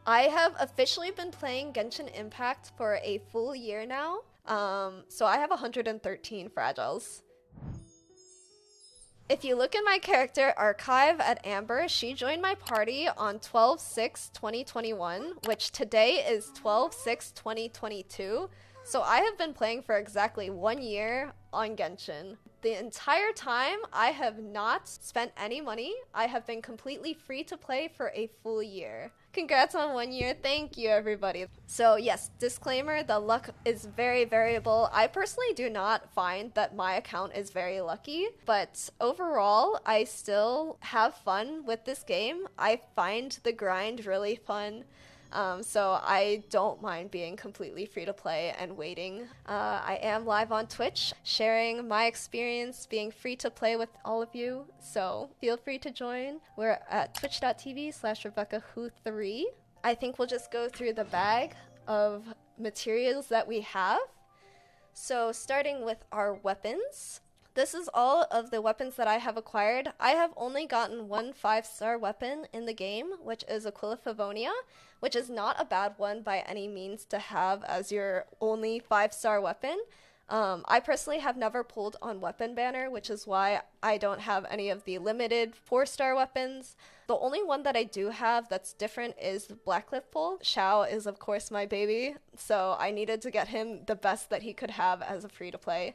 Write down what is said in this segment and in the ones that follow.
I have officially been playing Genshin Impact for a full year now. So I have 113 fragiles. If you look in my character archive at Amber, she joined my party on 12/6/2021, which today is 12/6/2022. So I have been playing for exactly 1 year on Genshin. The entire time, I have not spent any money. I have been completely free to play for a full year. Congrats on 1 year. Thank you, everybody. So yes, disclaimer, the luck is very variable. I personally do not find that my account is very lucky, but overall, I still have fun with this game. I find the grind really fun. So I don't mind being completely free to play and waiting. I am live on Twitch, sharing my experience being free to play with all of you. So feel free to join. We're at twitch.tv/RebeccaWho3. I think we'll just go through the bag of materials that we have. So starting with our weapons. This is all of the weapons that I have acquired. I have only gotten one 5-star weapon in the game, which is Aquila Favonia, which is not a bad one by any means to have as your only 5-star weapon. I personally have never pulled on Weapon Banner, which is why I don't have any of the limited 4-star weapons. The only one that I do have that's different is the Blackcliff pull. Xiao is of course my baby, so I needed to get him the best that he could have as a free-to-play.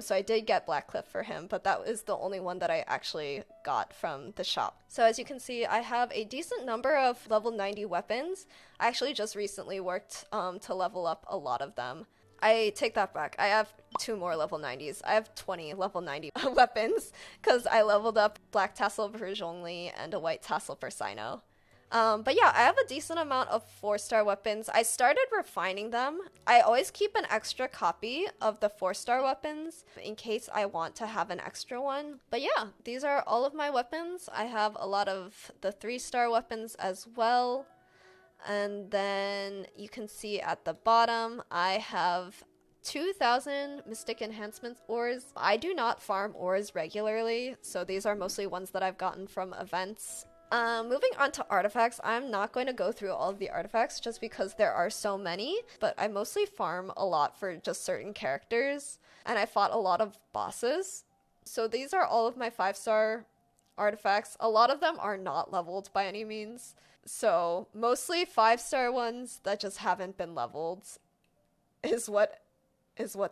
So I did get Blackcliff for him, but that was the only one that I actually got from the shop. So as you can see, I have a decent number of level 90 weapons. I actually just recently worked to level up a lot of them. I take that back. I have 2 more level 90s. I have 20 level 90 weapons because I leveled up Black Tassel for Zhongli and a White Tassel for Sino. But yeah, I have a decent amount of 4-star weapons. I started refining them. I always keep an extra copy of the 4-star weapons in case I want to have an extra one. But yeah, these are all of my weapons. I have a lot of the 3-star weapons as well. And then you can see at the bottom, I have 2,000 Mystic Enhancement ores. I do not farm ores regularly, so these are mostly ones that I've gotten from events. Moving on to artifacts, I'm not going to go through all of the artifacts just because there are so many, but I mostly farm a lot for just certain characters, and I fought a lot of bosses. So these are all of my 5-star artifacts. A lot of them are not leveled by any means, so mostly 5-star ones that just haven't been leveled is what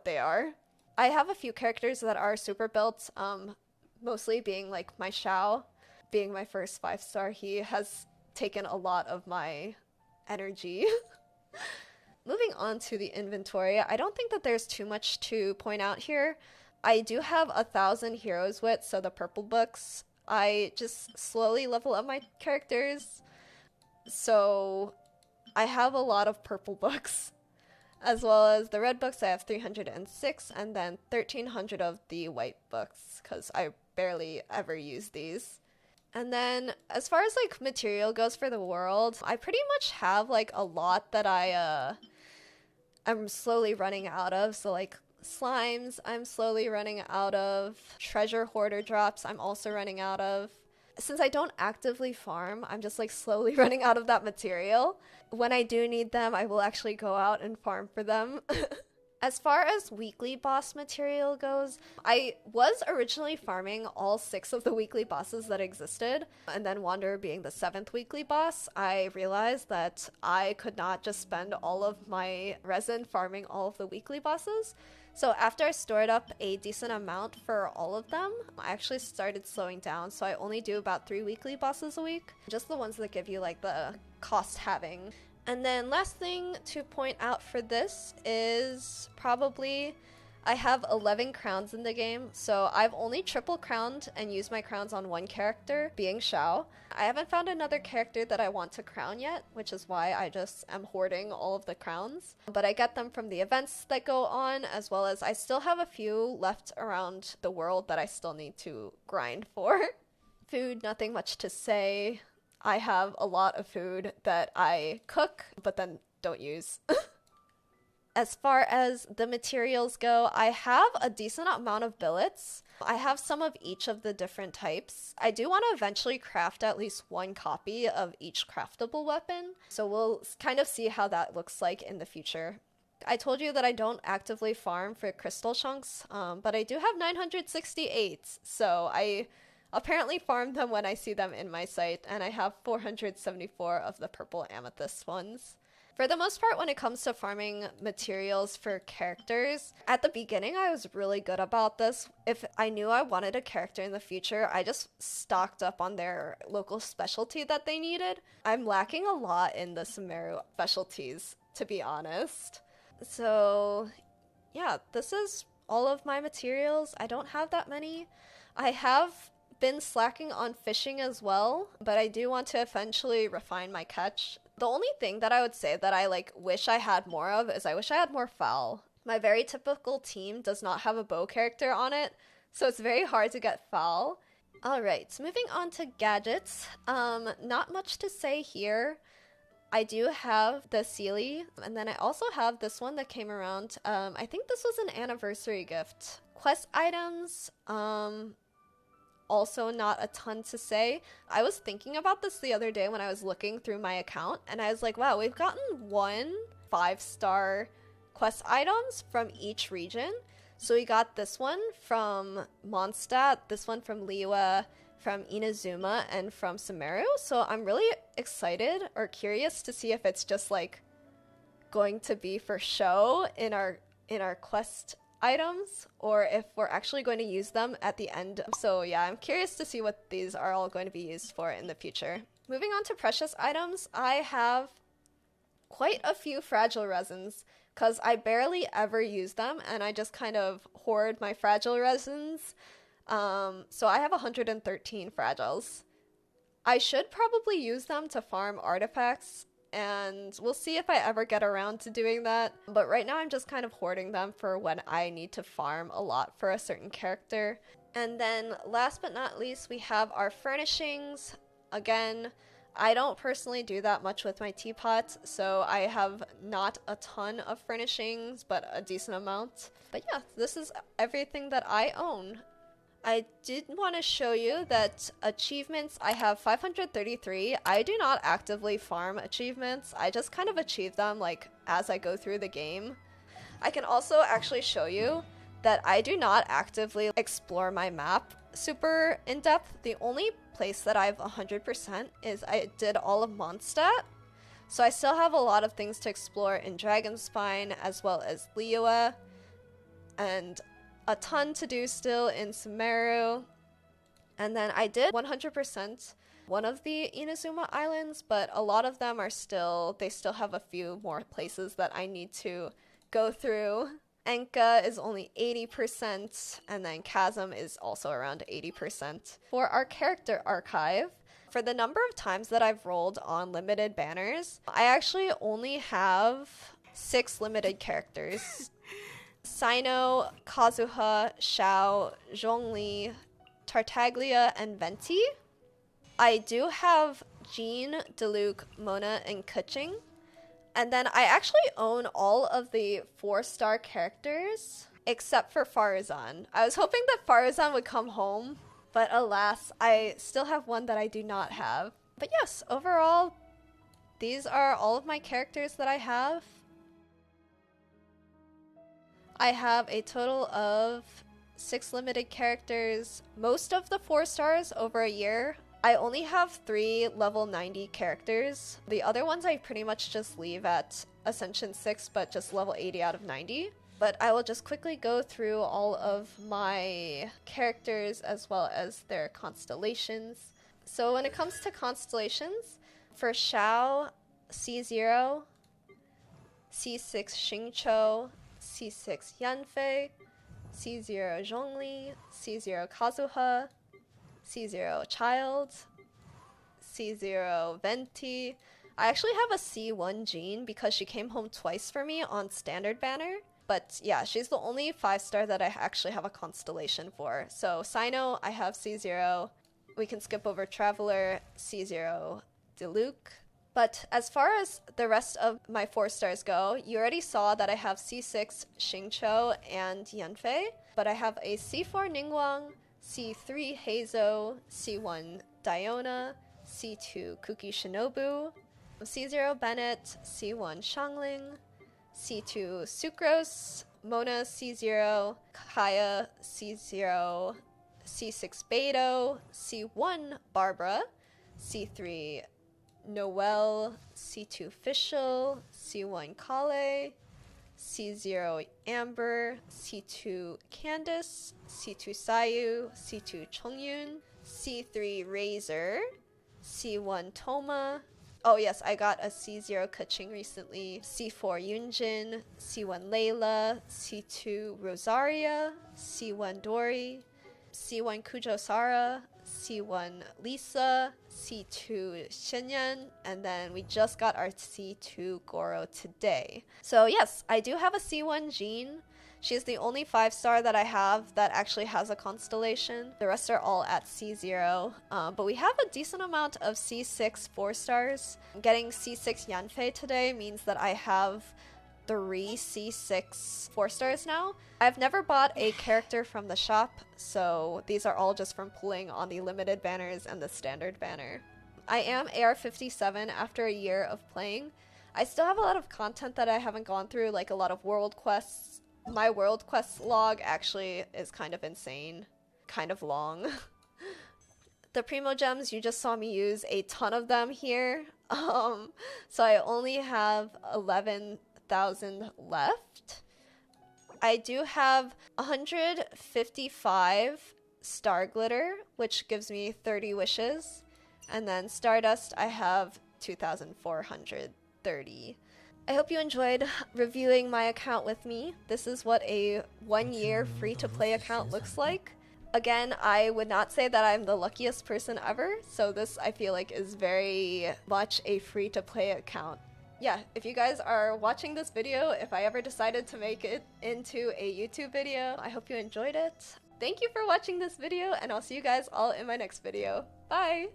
they are. I have a few characters that are super built, mostly being like my Xiao. Being my first 5-star, he has taken a lot of my energy. Moving on to the inventory, I don't think that there's too much to point out here. I do have 1,000 heroes wit, so the purple books. I just slowly level up my characters. So I have a lot of purple books. As well as the red books, I have 306, and then 1,300 of the white books, because I barely ever use these. And then as far as like material goes for the world, I pretty much have like a lot that I'm slowly running out of. So like slimes, I'm slowly running out of. Treasure hoarder drops, I'm also running out of. Since I don't actively farm, I'm just like slowly running out of that material. When I do need them, I will actually go out and farm for them. As far as weekly boss material goes, I was originally farming all 6 of the weekly bosses that existed, and then Wanderer being the 7th weekly boss, I realized that I could not just spend all of my resin farming all of the weekly bosses. So after I stored up a decent amount for all of them, I actually started slowing down, so I only do about 3 weekly bosses a week. Just the ones that give you like the cost halving. And then last thing to point out for this is probably I have 11 crowns in the game, so I've only triple crowned and used my crowns on one character, being Xiao. I haven't found another character that I want to crown yet, which is why I just am hoarding all of the crowns. But I get them from the events that go on, as well as I still have a few left around the world that I still need to grind for. Food, nothing much to say. I have a lot of food that I cook, but then don't use. As far as the materials go, I have a decent amount of billets. I have some of each of the different types. I do want to eventually craft at least one copy of each craftable weapon, so we'll kind of see how that looks like in the future. I told you that I don't actively farm for crystal chunks, but I do have 968, so I apparently farm them when I see them in my site, and I have 474 of the purple amethyst ones. For the most part, when it comes to farming materials for characters, at the beginning I was really good about this. If I knew I wanted a character in the future, I just stocked up on their local specialty that they needed. I'm lacking a lot in the Sumeru specialties, to be honest. So yeah, this is all of my materials. I don't have that many. I have been slacking on fishing as well, but I do want to eventually refine my catch. The only thing that I would say that I wish I had more of is I wish I had more fowl. My very typical team does not have a bow character on it, so it's very hard to get fowl. Alright, so moving on to gadgets. Not much to say here. I do have the Sealy, and then I also have this one that came around. I think this was an anniversary gift. Quest items, also not a ton to say. I was thinking about this the other day when I was looking through my account, and I was like, wow, we've gotten 1 5-star quest items from each region. So we got this one from Mondstadt, this one from Liyue, from Inazuma, and from Sumeru. So I'm really excited or curious to see if it's just going to be for show in our quest items, or if we're actually going to use them at the end. So yeah, I'm curious to see what these are all going to be used for in the future. Moving on to precious items, I have quite a few fragile resins because I barely ever use them, and I just kind of hoard my fragile resins. So I have 113 fragiles. I should probably use them to farm artifacts, and we'll see if I ever get around to doing that. But right now I'm just kind of hoarding them for when I need to farm a lot for a certain character. And then last but not least, we have our furnishings. Again, I don't personally do that much with my teapot, so I have not a ton of furnishings, but a decent amount. But yeah, this is everything that I own. I did want to show you that achievements, I have 533. I do not actively farm achievements. I just kind of achieve them as I go through the game. I can also actually show you that I do not actively explore my map super in depth. The only place that I've 100% is I did all of Mondstadt. So I still have a lot of things to explore in Dragonspine as well as Liyue, and a ton to do still in Sumeru. And then I did 100% one of the Inazuma Islands, but a lot of them they still have a few more places that I need to go through. Enka is only 80%, and then Chasm is also around 80%. For our character archive, for the number of times that I've rolled on limited banners, I actually only have 6 limited characters. Sino, Kazuha, Xiao, Zhongli, Tartaglia, and Venti. I do have Jean, Diluc, Mona, and Keqing. And then I actually own all of the 4-star characters, except for Farazan. I was hoping that Farazan would come home, but alas, I still have one that I do not have. But yes, overall, these are all of my characters that I have. I have a total of 6 limited characters, most of the 4 stars over a year. I only have 3 level 90 characters. The other ones I pretty much just leave at Ascension 6, but just level 80 out of 90. But I will just quickly go through all of my characters as well as their constellations. So when it comes to constellations, for Xiao, C0, C6 Xingqiu, C6 Yanfei, C0 Zhongli, C0 Kazuha, C0 Child, C0 Venti. I actually have a C1 Jean because she came home twice for me on standard banner. But yeah, she's the only 5-star that I actually have a constellation for. So Sino, I have C0. We can skip over Traveler, C0 Diluc, But as far as the rest of my 4 stars go, you already saw that I have C6 Xingqiu and Yanfei, but I have a C4 Ningguang, C3 Heizo, C1 Diona, C2 Kuki Shinobu, C0 Bennett, C1 Shangling, C2 Sucrose, Mona C0, Kaya C0, C6 Beidou, C1 Barbara, C3 Noelle, C2 Fischl, C1 Kale, C0 Amber, C2 Candice, C2 Sayu, C2 Chongyun, C3 Razor, C1 Toma. Oh yes, I got a C0 Kaching recently. C4 Yunjin, C1 Layla, C2 Rosaria, C1 Dory, C1 Kujo Sara, C1 Lisa, C2 Shenyan, and then we just got our C2 Goro today. So yes, I do have a C1 Jean. She's the only 5-star that I have that actually has a constellation. The rest are all at C0, but we have a decent amount of C6 4-stars. Getting C6 Yanfei today means that I have 3 C6 4-stars now. I've never bought a character from the shop, so these are all just from pulling on the limited banners and the standard banner. I am AR57 after a year of playing. I still have a lot of content that I haven't gone through, like a lot of world quests. My world quest log actually is kind of insane, kind of long. The primogems, you just saw me use a ton of them here. So I only have 11,000 left. I do have 155 star glitter, which gives me 30 wishes. And then stardust, I have 2,430. I hope you enjoyed reviewing my account with me. This is what a 1-year free-to-play account looks like. Again, I would not say that I'm the luckiest person ever, so this I feel like is very much a free-to-play account. Yeah, if you guys are watching this video, if I ever decided to make it into a YouTube video, I hope you enjoyed it. Thank you for watching this video, and I'll see you guys all in my next video. Bye!